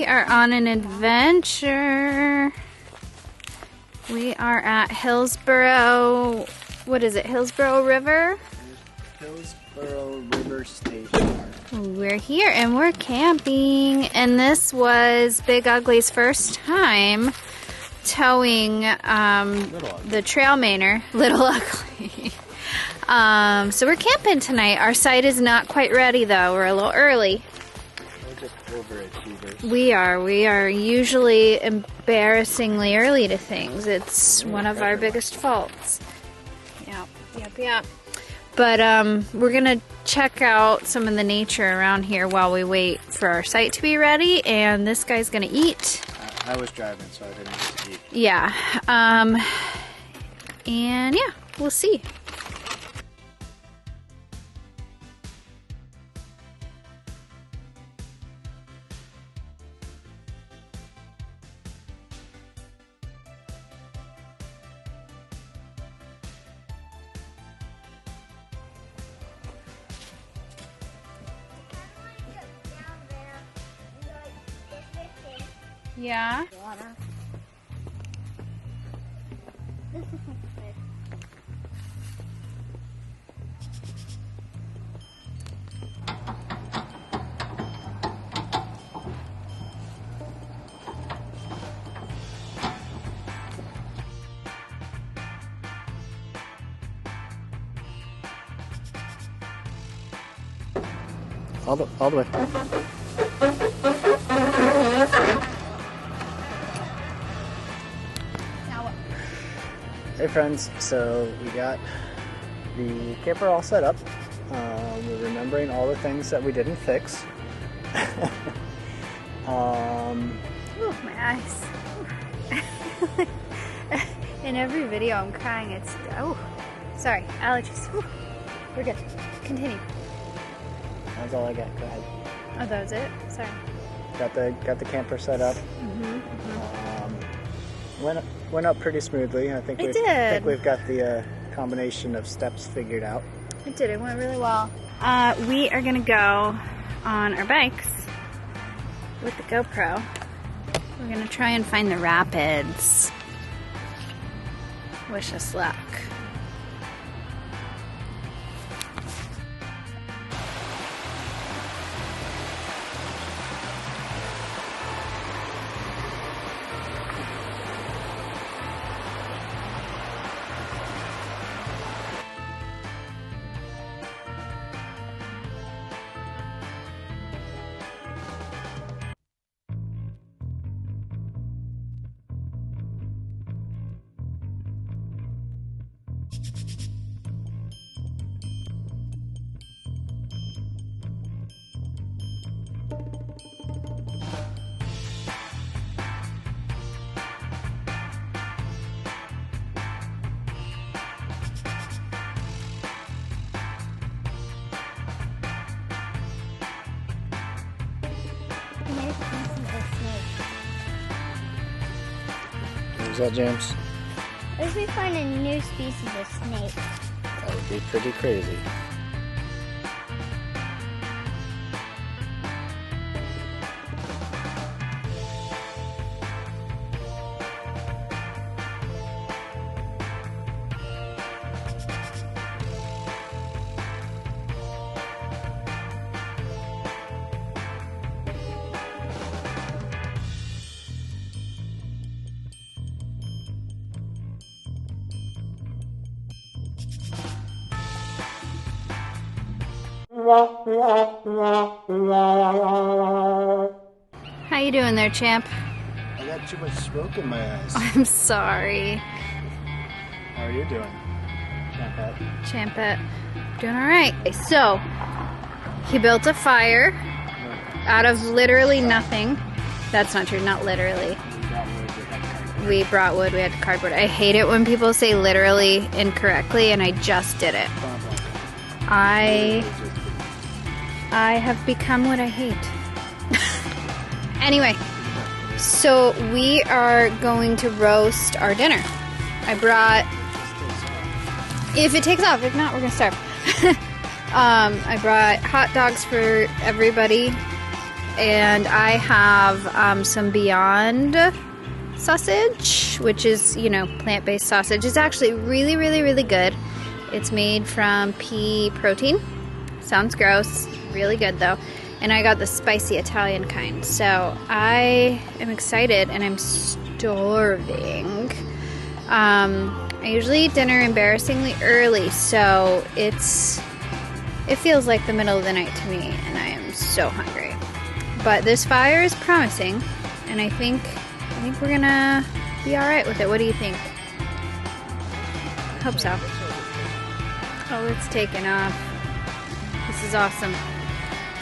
We are on an adventure. We are at Hillsborough, what is it, Hillsborough River? Hillsborough River State. We're here and we're camping, and this was Big Ugly's first time towing the trail mainer, Little Ugly. So we're camping tonight. Our site is not quite ready though. We're a little early. We're just overachievers. We are usually embarrassingly early to things. It's one of our biggest faults. Yep. But we're gonna check out some of the nature around here while we wait for our site to be ready, and this guy's gonna eat. I was driving, so I didn't get to eat. Yeah. And yeah, we'll see. Yeah. All the way. Hey friends, so we got the camper all set up. We're remembering all the things that we didn't fix. Ooh, my eyes. In every video I'm crying. It's, oh, sorry, allergies. Ooh, we're good. Continue. That's all I got. Go ahead. Oh, that was it? Sorry. Got the camper set up. Went up pretty smoothly. I think we've got the combination of steps figured out. It did. It went really well. We are gonna go on our bikes with the GoPro. We're gonna try and find the rapids. Wish us luck. Is that James? What if we find a new species of snake? That would be pretty crazy. How you doing there, champ? I got too much smoke in my eyes. I'm sorry. How are you doing, Champette? Champette, doing all right. So, he built a fire out of literally nothing. That's not true, not literally. We brought wood, we had cardboard. I hate it when people say literally incorrectly, and I just did it. I have become what I hate. Anyway, so we are going to roast our dinner. I brought, if it takes off, if not, we're gonna starve. I brought hot dogs for everybody and I have some Beyond sausage, which is, you know, plant-based sausage. It's actually really, really, really good. It's made from pea protein. Sounds gross. Really good though. And I got the spicy Italian kind. So I am excited and I'm starving. I usually eat dinner embarrassingly early, so it feels like the middle of the night to me, and I am so hungry. But this fire is promising, and I think we're gonna be all right with it. What do you think? Hope so. Oh, it's taken off. This is awesome.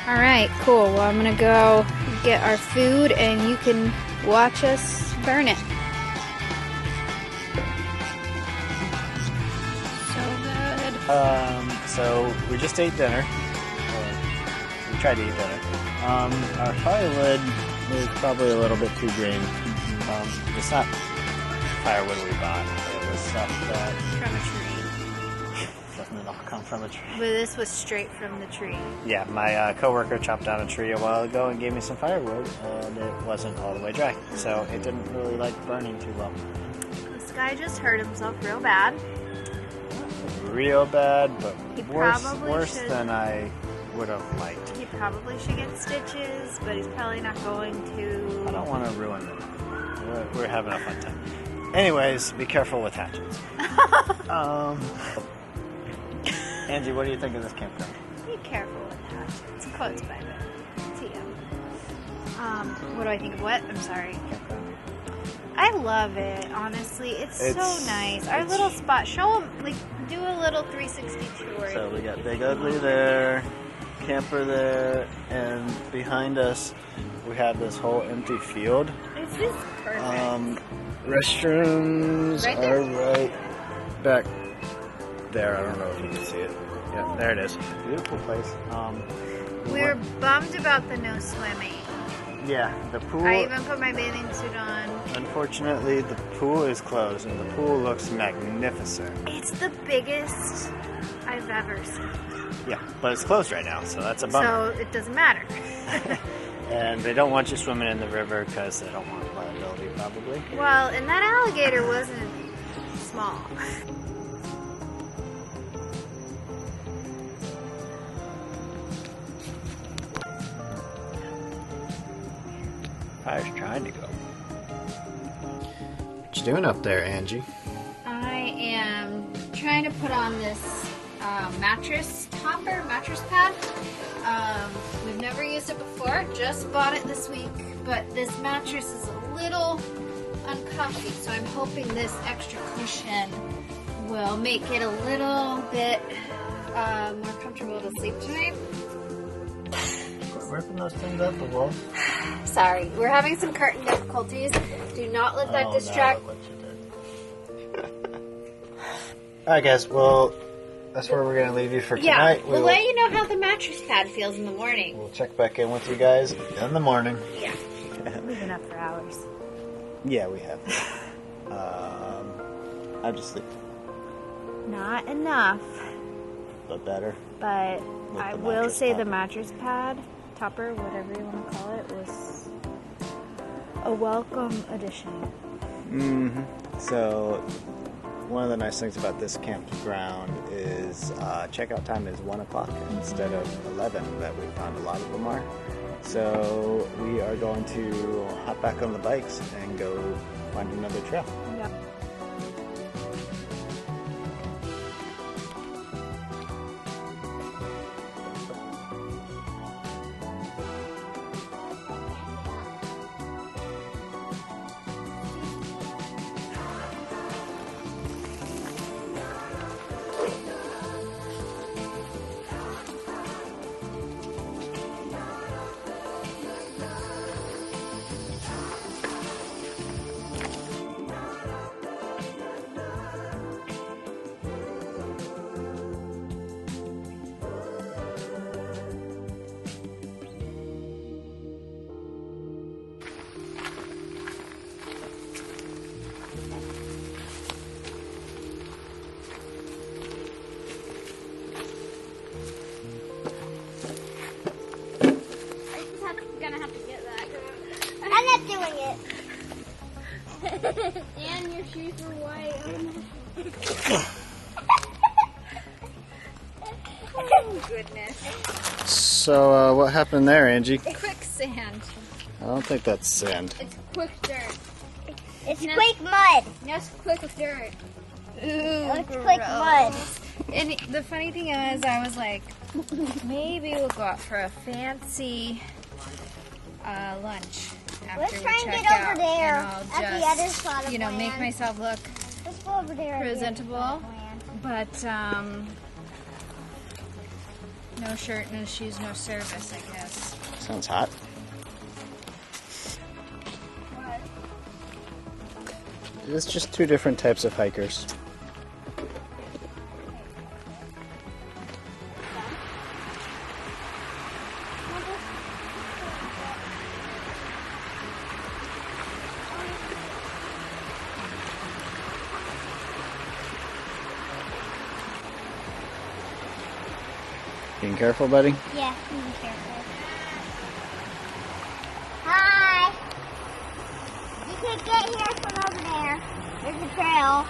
All right, cool. Well, I'm gonna go get our food, and you can watch us burn it. So we just ate dinner. We tried to eat dinner. Our firewood is probably a little bit too green. It's not firewood we bought. It was stuff that... From a tree. Doesn't it all come from a tree? But this was straight from the tree. Yeah, my coworker chopped down a tree a while ago and gave me some firewood, and it wasn't all the way dry. So it didn't really like burning too well. This guy just hurt himself real bad. Real bad, but worse should. than I would have liked. He probably should get stitches, but he's probably not going to. I don't want to ruin them. We're having a fun time. Anyways, be careful with hatchets. Angie, what do you think of this campground? Be careful with hatchets. Quotes by TM. What do I think of what? I'm sorry. Campground. I love it, honestly. It's so nice. Our little spot. Show them, like, do a little 360 tour. So we got Big Ugly there, camper there, and behind us we have this whole empty field. It's just perfect. Restrooms Right there? are right back there. I don't know if you can see it. Yeah, there it is. Beautiful place. We're bummed about the no swimming. Yeah, the pool. I even put my bathing suit on. Unfortunately, the pool is closed, and the pool looks magnificent. It's the biggest I've ever seen. Yeah, but it's closed right now, so that's a bummer. So it doesn't matter. And they don't want you swimming in the river because they don't want liability, probably. Well, and that alligator wasn't small. Fire's trying to go. What you doing up there, Angie? I am trying to put on this mattress pad. We've never used it before, just bought it this week, but this mattress is a little uncomfy, so I'm hoping this extra cushion will make it a little bit more comfortable to sleep tonight. Ripping those things out the walls? Sorry, we're having some curtain difficulties. Do not let that distract. No, what you did. Alright guys, well, that's where we're going to leave you for tonight. Yeah, we'll let you know how the mattress pad feels in the morning. We'll check back in with you guys in the morning. Yeah, we've been up for hours. Yeah, we have. I'm just sleeping. Not enough, But better. but With I the will mattress say the topper. mattress pad, topper, whatever you want to call it, was a welcome addition. Mm-hmm. So, one of the nice things about this campground is checkout time is 1 o'clock instead of 11 that we found a lot of them are. So we are going to hop back on the bikes and go find another trail. Yep. shoes were white. Oh, goodness. So, what happened there, Angie? Quicksand. I don't think that's sand. It's quick dirt. It's quick mud. No, it's quick dirt. Ooh, It's quick mud. And the funny thing is, I was like, maybe we'll go out for a fancy lunch after Let's we try and check get over out, there and I'll at the just, other side of you know, make land. myself look Let's go over there. presentable. But no shirt, no shoes, no service, I guess. Sounds hot. It's just two different types of hikers. Being careful, buddy. Yeah, be careful. Hi. You can get here from over there. There's a trail.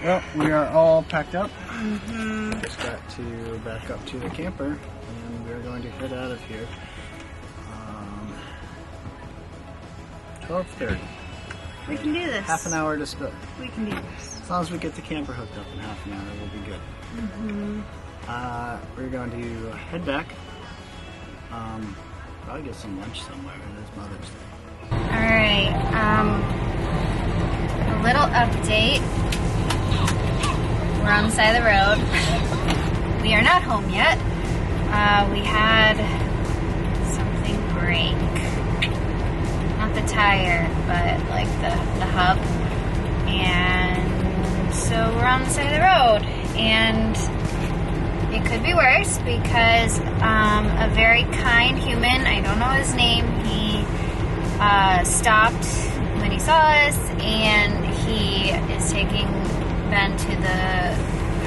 Well, we are all packed up. Just got to back up to the camper, and we are going to head out of here. 12:30. We can do this. Half an hour to split. We can do this. As long as we get the camper hooked up in half an hour, we'll be good. We're going to head back. Probably get some lunch somewhere. It is Mother's Day. Alright, a little update. We're on the side of the road. We are not home yet. We had something break. Not the tire, but like the hub. And so we're on the side of the road. And it could be worse because a very kind human, I don't know his name, he stopped when he saw us, and he is taking Ben to the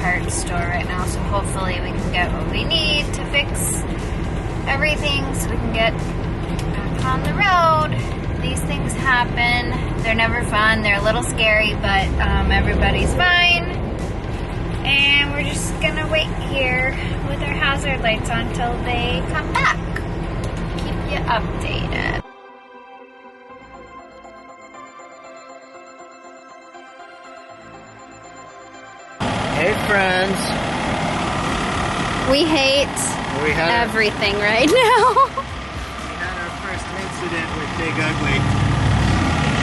parts store right now, so hopefully we can get what we need to fix everything so we can get back on the road. These things happen. They're never fun. They're a little scary, but everybody's fine. And we're just gonna wait here with our hazard lights on until they come back. Keep you updated. Hey, friends. We hate everything right now. We had our first incident with Big Ugly.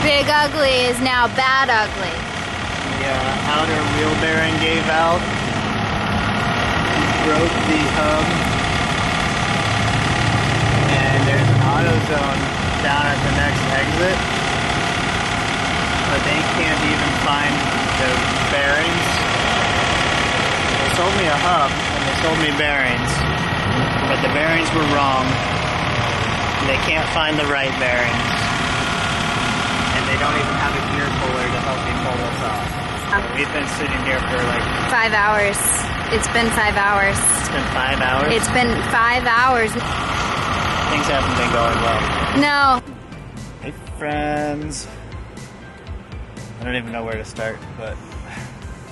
Big Ugly is now Bad Ugly. The outer wheel bearing gave out. Broke the hub. And there's an AutoZone down at the next exit. But they can't even find the bearings. They sold me a hub and they sold me bearings. But the bearings were wrong. They can't find the right bearings. And they don't even have a gear puller to help me pull this off. So we've been sitting here for like 5 hours. It's been 5 hours. It's been 5 hours. It's been 5 hours. Things haven't been going well. No. Hey friends. I don't even know where to start, but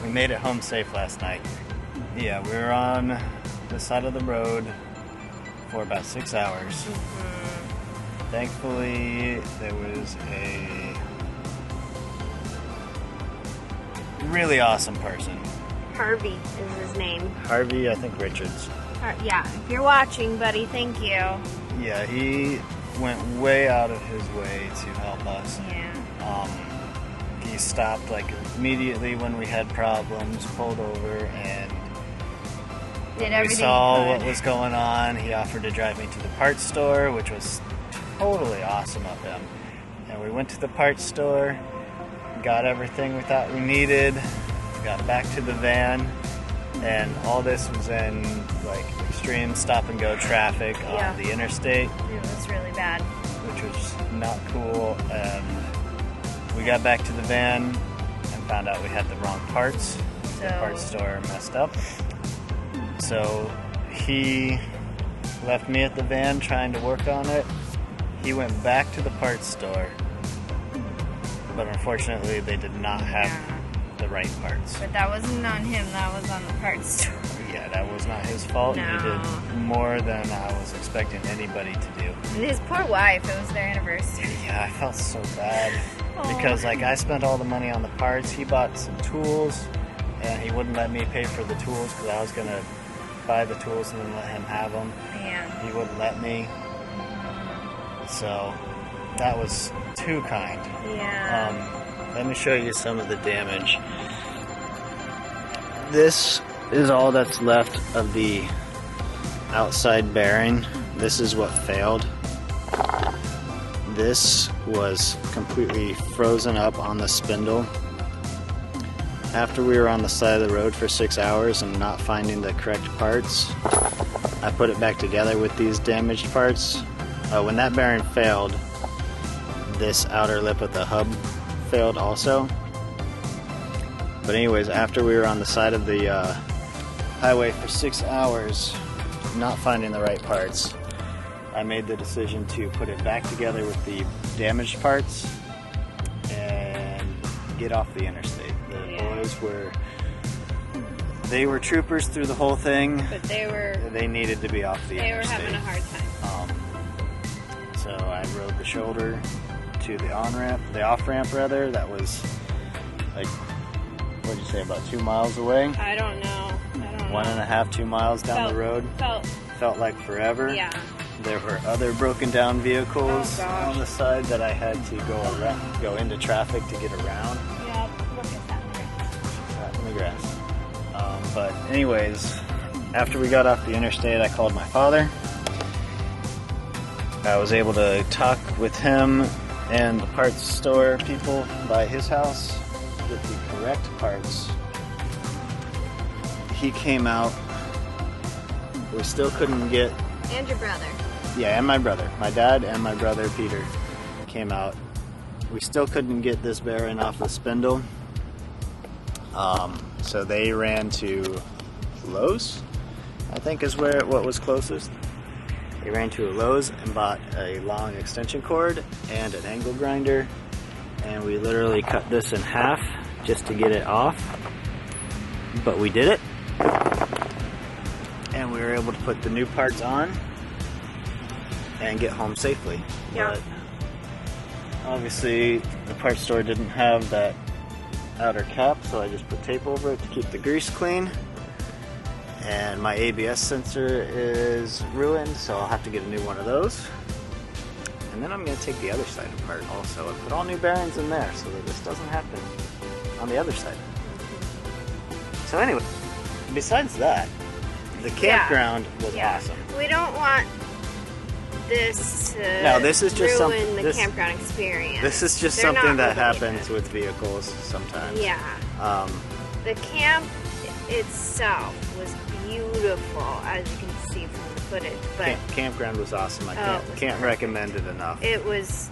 we made it home safe last night. Yeah, we were on the side of the road for about 6 hours. Thankfully, there was a really awesome person. Harvey is his name. Harvey, I think Richards. Yeah, if you're watching, buddy, thank you. Yeah, he went way out of his way to help us. Yeah. He stopped like immediately when we had problems, pulled over, and Did we everything saw he what could. was going on. He offered to drive me to the parts store, which was totally awesome of him. And we went to the parts store, got everything we thought we needed, got back to the van, And all this was in like extreme stop and go traffic Yeah. on the interstate, It was really bad. which was not cool. And we got back to the van and found out we had the wrong parts. The parts store messed up. So he left me at the van trying to work on it. He went back to the parts store, but unfortunately they did not have the right parts. But that wasn't on him, that was on the parts store. Yeah, that was not his fault. No. He did more than I was expecting anybody to do. And his poor wife, it was their anniversary. Yeah, I felt so bad Oh. because like I spent all the money on the parts. He bought some tools, and he wouldn't let me pay for the tools because I was gonna buy the tools and then let him have them. Yeah. He wouldn't let me. So that was too kind. Yeah. Let me show you some of the damage. This is all that's left of the outside bearing. This is what failed. This was completely frozen up on the spindle. After we were on the side of the road for 6 hours and not finding the correct parts, I put it back together with these damaged parts. When that bearing failed, this outer lip of the hub failed also. But anyways, after we were on the side of the highway for 6 hours not finding the right parts, I made the decision to put it back together with the damaged parts and get off the interstate. The boys were troopers through the whole thing. But They needed to be off the they were interstate. having a hard time. So I rode the shoulder to the off-ramp rather. That was like, what'd you say, about 2 miles away? I don't know. 1.5, 2 miles down the road. Felt like forever. Yeah. There were other broken down vehicles Oh, gosh. on the side that I had to go into traffic to get around. Yeah, look at that. In the grass. But anyways, after we got off the interstate, I called my father. I was able to talk with him and the parts store people by his house, get the correct parts. He came out. We still couldn't get... And your brother. Yeah, and my brother. My dad and my brother, Peter, came out. We still couldn't get this bearing off the spindle. So they ran to Lowe's, I think is what was closest. They ran to a Lowe's and bought a long extension cord and an angle grinder. And we literally cut this in half just to get it off. But we did it. And we were able to put the new parts on and get home safely. Yeah. But obviously the parts store didn't have that outer cap, so I just put tape over it to keep the grease clean. And my ABS sensor is ruined, so I'll have to get a new one of those. And then I'm going to take the other side apart also and put all new bearings in there so that this doesn't happen on the other side. So anyway, besides that, the campground was awesome. We don't want this to No, this is just ruin the campground experience. This is just They're something not that happens with vehicles sometimes. Yeah. The camp itself was beautiful, as you can see from the footage. But Campground was awesome. I can't recommend it enough. it was,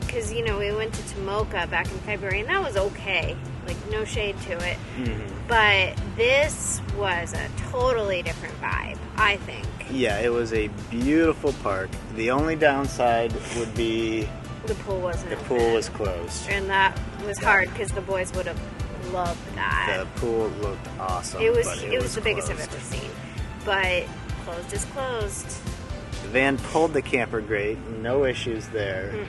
because we went to Tomoka back in February, and that was okay. Like, no shade to it. Mm-hmm. But this was a totally different vibe, I think. Yeah, it was a beautiful park. The only downside would be The pool wasn't the open. pool was closed. And that was hard because the boys would have loved that. The pool looked awesome. It was but the biggest I've closed. ever seen. But closed is closed. The van pulled the camper great, no issues there.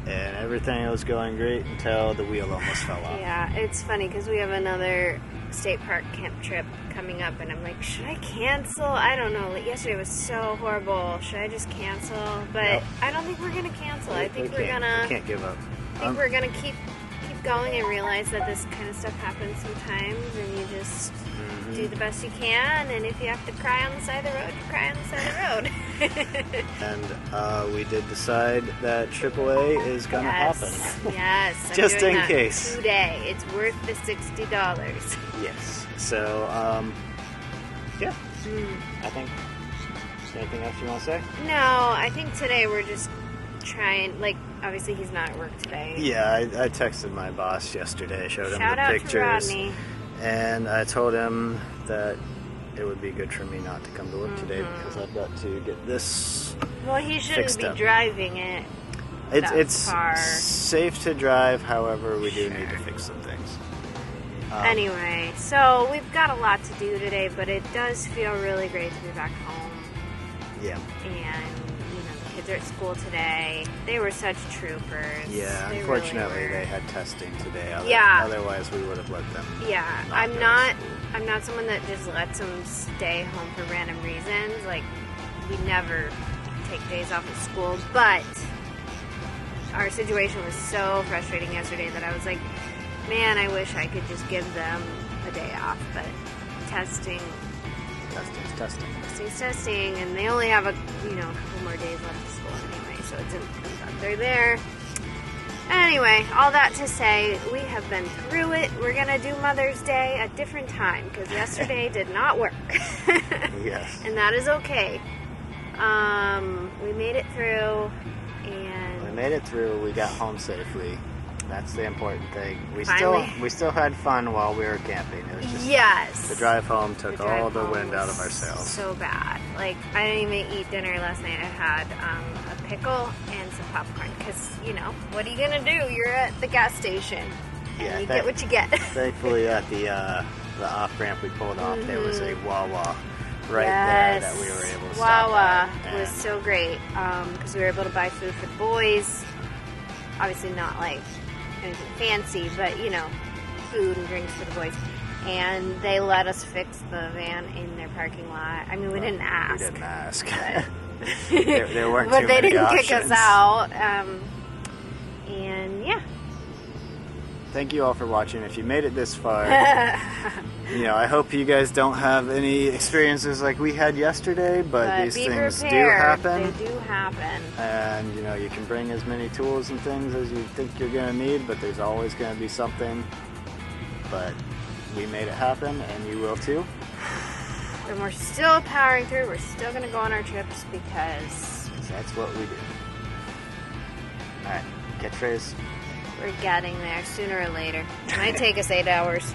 And everything was going great until the wheel almost fell off. Yeah, it's funny because we have another state park camp trip coming up, and I'm like, should I cancel? I don't know. Like, yesterday was so horrible. Should I just cancel? But Nope. I don't think we're gonna cancel. I think we can't give up. I think we're gonna keep going and realize that this kind of stuff happens sometimes, and you just do the best you can. And if you have to cry on the side of the road, you cry on the side of the road. And we did decide that AAA is going to happen. Yes. I'm Just doing in that case. Today. It's worth the $60. Yes. So, yeah. I think. Anything else you want to say? No, I think today we're just trying, like, obviously he's not at work today. Yeah, I texted my boss yesterday, showed him Shout the out pictures. to Rodney. And I told him that it would be good for me not to come to work today because I've got to get this. Well, he shouldn't fixed be up. driving it. It's far. safe to drive, however, we do need to fix some things. Anyway, so we've got a lot to do today, but it does feel really great to be back home. Yeah. And, you know, the kids are at school today. They were such troopers. Yeah, They unfortunately really were. they had testing today. Yeah. Otherwise we would have let them. Yeah, not go to school. I'm not someone that just lets them stay home for random reasons. Like, we never take days off of school, but our situation was so frustrating yesterday that I was like, man, I wish I could just give them a day off, but testing's testing, and they only have a couple more days left of school anyway, so it's they're there. Anyway, all that to say, we have been through it. We're gonna do Mother's Day a different time because yesterday did not work. Yes. And that is okay. We made it through, and We made it through. We got home safely. That's the important thing. We Finally. still had fun while we were camping. It was just yes, the drive home took The drive all the home wind out was of our sails. So bad. Like, I didn't even eat dinner last night. I had a pickle and some popcorn because, what are you going to do? You're at the gas station and Yeah, you get what you get. Thankfully, at the off-ramp we pulled off, there was a Wawa right Yes. there that we were able to stop Wawa at. was so great because we were able to buy food for the boys. Obviously not like anything fancy, but food and drinks for the boys. And they let us fix the van in their parking lot. I mean, we didn't ask. We didn't ask. But, there weren't but too they many didn't options. kick us out. And yeah. Thank you all for watching. If you made it this far, I hope you guys don't have any experiences like we had yesterday, but these be things do prepared. happen. They do happen. And, you can bring as many tools and things as you think you're going to need, but there's always going to be something. But we made it happen, and you will too. And we're still powering through. We're still going to go on our trips because That's what we do. All right, catchphrase. we're getting there sooner or later. It might take us 8 hours.